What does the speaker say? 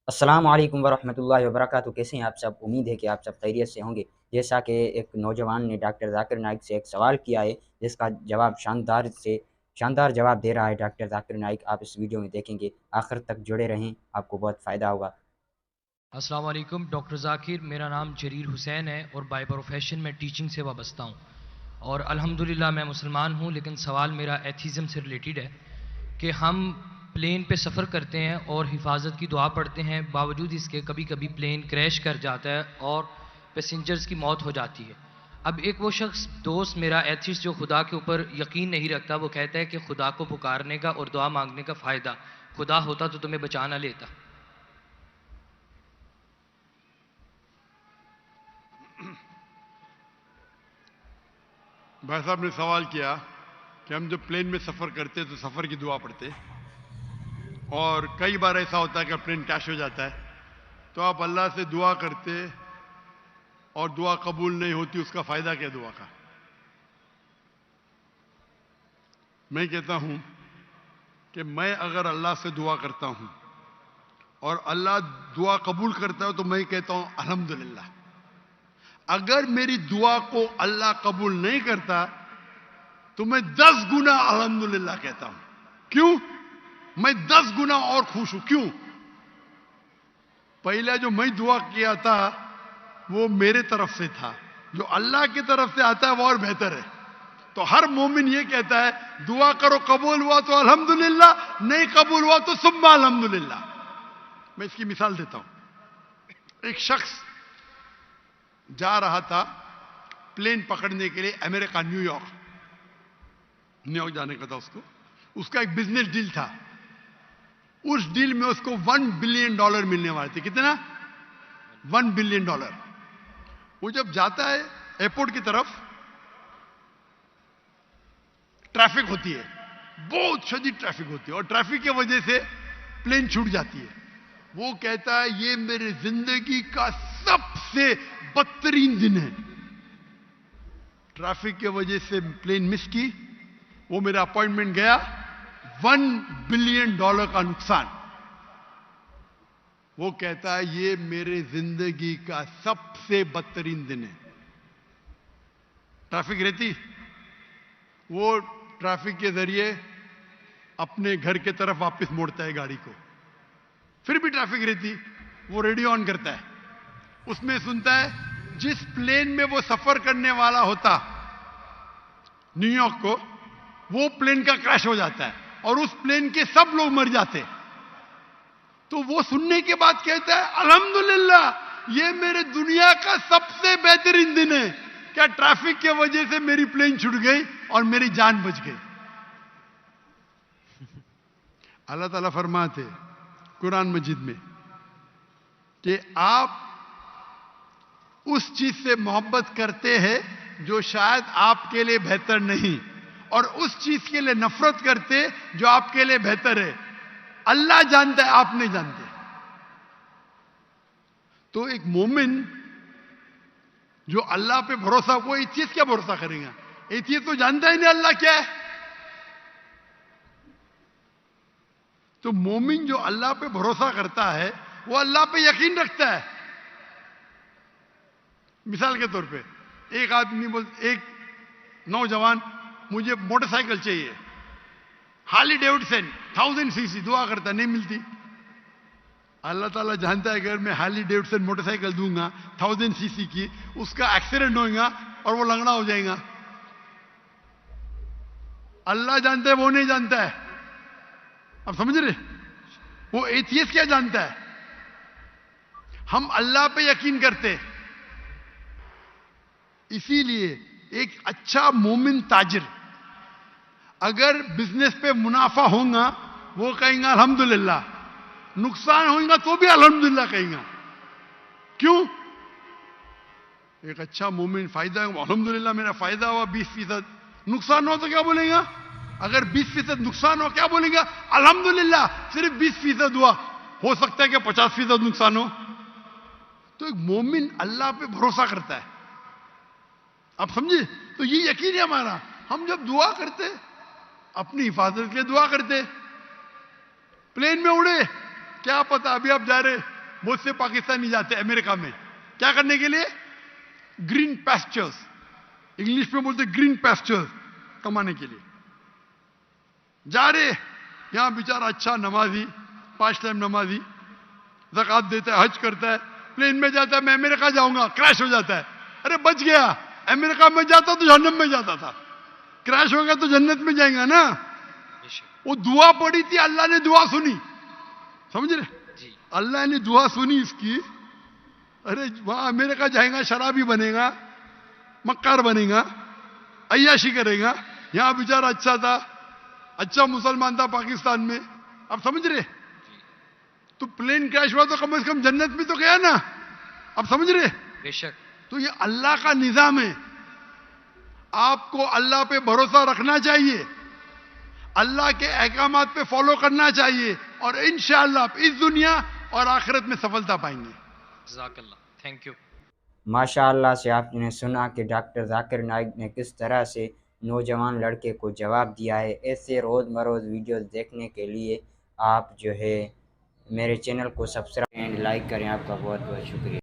अस्सलाम वालेकुम वरहमतुल्लाहि वबरकातुहू। कैसे हैं आप सब? उम्मीद है कि आप सब खैरियत से होंगे। जैसा कि एक नौजवान ने डॉक्टर ज़ाकिर नाइक से एक सवाल किया है, जिसका जवाब शानदार जवाब दे रहा है डॉक्टर ज़ाकिर नाइक। आप इस वीडियो में देखेंगे, आखिर तक जुड़े रहें, आपको बहुत फ़ायदा होगा। अस्सलाम वालेकुम डॉक्टर ज़ाकिर, मेरा नाम जरीर हुसैन है और बाय प्रोफेशन में टीचिंग से वाबस्ता हूँ और अल्हम्दुलिल्लाह मैं मुसलमान हूँ। लेकिन सवाल मेरा एथीज़म से रिलेटेड है कि हम प्लेन पे सफ़र करते हैं और हिफाजत की दुआ पढ़ते हैं, बावजूद इसके कभी कभी प्लेन क्रैश कर जाता है और पैसेंजर्स की मौत हो जाती है। अब एक वो शख्स दोस्त मेरा एथिस्ट जो खुदा के ऊपर यकीन नहीं रखता, वो कहता है कि खुदा को पुकारने का और दुआ मांगने का फ़ायदा, खुदा होता तो तुम्हें बचा ना लेता। भाई साहब ने सवाल किया कि हम जब प्लेन में सफ़र करते तो सफ़र की दुआ पढ़ते, और कई बार ऐसा होता है कि प्लेन क्रैश हो जाता है तो आप अल्लाह से दुआ करते और दुआ कबूल नहीं होती, उसका फ़ायदा क्या दुआ का? मैं कहता हूं कि मैं अगर अल्लाह से दुआ करता हूं और अल्लाह दुआ कबूल करता है तो मैं कहता हूं अल्हम्दुलिल्लाह। अगर मेरी दुआ को अल्लाह कबूल नहीं करता तो मैं 10 गुना अल्हम्दुलिल्लाह कहता हूं। क्यों? मैं 10 गुना और खुश हूं। क्यों? पहले जो मैं दुआ किया था वो मेरे तरफ से था, जो अल्लाह की तरफ से आता है वो और बेहतर है। तो हर मोमिन ये कहता है दुआ करो, कबूल हुआ तो अल्हम्दुलिल्लाह, नहीं कबूल हुआ तो सुम्मा अल्हम्दुलिल्लाह। मैं इसकी मिसाल देता हूं। एक शख्स जा रहा था प्लेन पकड़ने के लिए अमेरिका, न्यूयॉर्क जाने का था उसको। उसका एक बिजनेस डील था। उस डील में उसको $1 बिलियन मिलने वाले थे। कितना? $1 बिलियन। वो जब जाता है एयरपोर्ट की तरफ, ट्रैफिक होती है, बहुत शदीद ट्रैफिक होती है, और ट्रैफिक की वजह से प्लेन छूट जाती है। वो कहता है ये मेरे जिंदगी का सबसे बदतरीन दिन है। ट्रैफिक की वजह से प्लेन मिस की, वो मेरा अपॉइंटमेंट गया, $1 बिलियन का नुकसान। वो कहता है ये मेरे जिंदगी का सबसे बदतरीन दिन है। ट्रैफिक रहती, वो ट्रैफिक के जरिए अपने घर के तरफ वापस मोड़ता है गाड़ी को। फिर भी ट्रैफिक रहती, वो रेडियो ऑन करता है, उसमें सुनता है जिस प्लेन में वो सफर करने वाला होता न्यूयॉर्क को, वो प्लेन का क्रैश हो जाता है और उस प्लेन के सब लोग मर जाते। तो वो सुनने के बाद कहता है अल्हम्दुलिल्लाह, ये मेरे दुनिया का सबसे बेहतरीन दिन है। क्या ट्रैफिक की वजह से मेरी प्लेन छूट गई और मेरी जान बच गई। अल्लाह ताला फरमाते कुरान मजीद में कि आप उस चीज से मोहब्बत करते हैं जो शायद आपके लिए बेहतर नहीं, और उस चीज के लिए नफरत करते जो आपके लिए बेहतर है। अल्लाह जानता है, आप नहीं जानते। तो एक मोमिन जो अल्लाह पे भरोसा, वो एथियस्ट क्या भरोसा करेगा? एथियस्ट तो जानता ही नहीं अल्लाह क्या है। तो मोमिन जो अल्लाह पे भरोसा करता है वो अल्लाह पे यकीन रखता है। मिसाल के तौर पे एक आदमी एक नौजवान, मुझे मोटरसाइकिल चाहिए, हार्ली डेविडसन 1000 सीसी, दुआ करता नहीं मिलती। अल्लाह ताला जानता है अगर मैं हार्ली डेविडसन मोटरसाइकिल दूंगा 1000 सीसी की, उसका एक्सीडेंट होगा और वो लंगड़ा हो जाएगा। अल्लाह जानता है, वो नहीं जानता है। अब समझ रहे? वो एथियस्ट क्या जानता है? हम अल्लाह पे यकीन करते। इसीलिए एक अच्छा मोमिन ताजिर अगर बिजनेस पे मुनाफा होगा वो कहेगा अल्हम्दुलिल्लाह, नुकसान होगा तो भी अल्हम्दुलिल्लाह कहेगा। क्यों? एक अच्छा मोमिन फायदा, अल्हम्दुलिल्लाह मेरा फायदा हुआ 20%, नुकसान हो तो क्या बोलेगा? अगर 20% नुकसान हो क्या बोलेगा? अल्हम्दुलिल्लाह सिर्फ 20% हुआ, हो सकता है कि 50% नुकसान हो। तो एक मोमिन अल्लाह पे भरोसा करता है। आप समझे? तो ये यकीन है हमारा। हम जब दुआ करते, अपनी हिफाजत के लिए दुआ करते, प्लेन में उड़े, क्या पता अभी आप जा रहे बहुत से पाकिस्तानी जाते हैं अमेरिका में, क्या करने के लिए? ग्रीन पैस्चर्स, इंग्लिश में बोलते ग्रीन पैस्चर्स, कमाने के लिए जा रहे। यहां बेचारा अच्छा नमाजी, 5 टाइम नमाजी, ज़कात देता है, हज करता है, प्लेन में जाता है, मैं अमेरिका जाऊंगा, क्रैश हो जाता है। अरे बच गया, अमेरिका में जाता तो जहन्नम में जाता था, क्रैश हो गया तो जन्नत में जाएगा ना। वो दुआ पड़ी थी, अल्लाह ने दुआ सुनी, समझ रहे? अल्लाह ने दुआ सुनी इसकी। अरे वहां अमेरिका जाएगा, शराबी बनेगा, मक्कार बनेगा, अय्याशी करेगा। यहां बेचारा अच्छा था, अच्छा मुसलमान था पाकिस्तान में, आप समझ रहे? तो प्लेन क्रैश हुआ तो कम से कम जन्नत में तो गया ना, आप समझ रहे? बेशक। तो ये अल्लाह का निजाम है, आपको अल्लाह पे भरोसा रखना चाहिए, अल्लाह के अहकामात पे फॉलो करना चाहिए, और इंशाअल्लाह आप इस दुनिया और आखिरत में सफलता पाएंगे। जज़ाकल्लाह, थैंक यू। माशाअल्लाह से आपने सुना कि डॉक्टर जाकिर नाइक ने किस तरह से नौजवान लड़के को जवाब दिया है। ऐसे रोज़ बरोज़ वीडियोस देखने के लिए आप जो है मेरे चैनल को सब्सक्राइब एंड लाइक करें। आपका बहुत बहुत शुक्रिया।